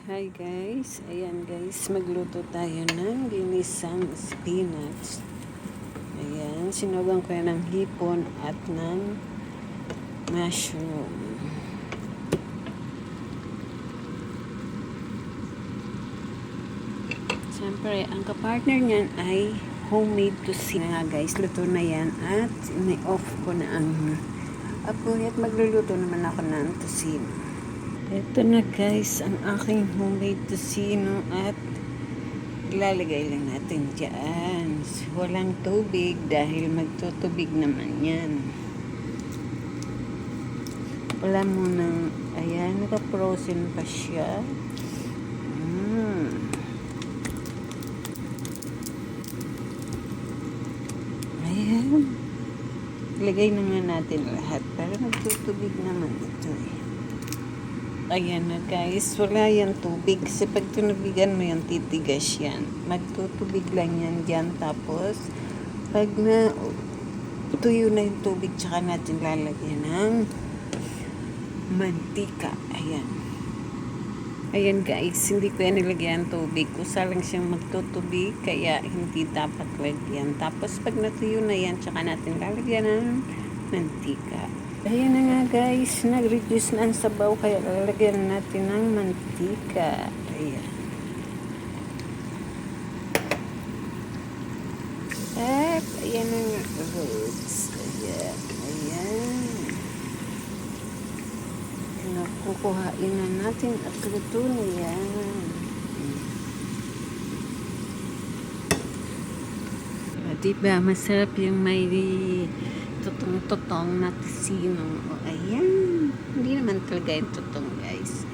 Hi guys, ayan guys, magluto tayo ng ginisang spinach. Ayan, sinugang ko yan ng hipon at ng mushroom. Siyempre, ang kapartner niyan ay homemade tocino nga guys. Luto na yan at ni-off ko na ang apoy at magluluto naman ako ng tocino. Ito na guys, ang aking homemade tocino at ilalagay lang natin dyan. Walang tubig dahil magtutubig naman yan. Wala mo nang, ayan, naka-frozen pa siya. Ayan. Ilagay na nga natin lahat para magtutubig naman ito eh. Ayan na guys, wala yan tubig kasi pag tunubigan mo yan, titigas yan. Magtutubig lang yan dyan, tapos pag na tuyo na yung tubig, tsaka natin lalagyan ng mantika. Ayan. Ayan guys, hindi ko yan nilagyan tubig. Kusa lang siyang magtutubig, kaya hindi dapat lagyan. Tapos pag natuyo na yan, tsaka natin lalagyan ng mantika. Ayan na nga guys, nag-reduce na ang sabaw, kaya lalagyan natin ng mantika. Ayan. At ayan na nga guys. Ayan. Ayan. Kukuhain na natin at luto na yan. Diba, masarap yung may tutong-tutong na tocino. O, ayan. Hindi naman talaga yung tutong, guys.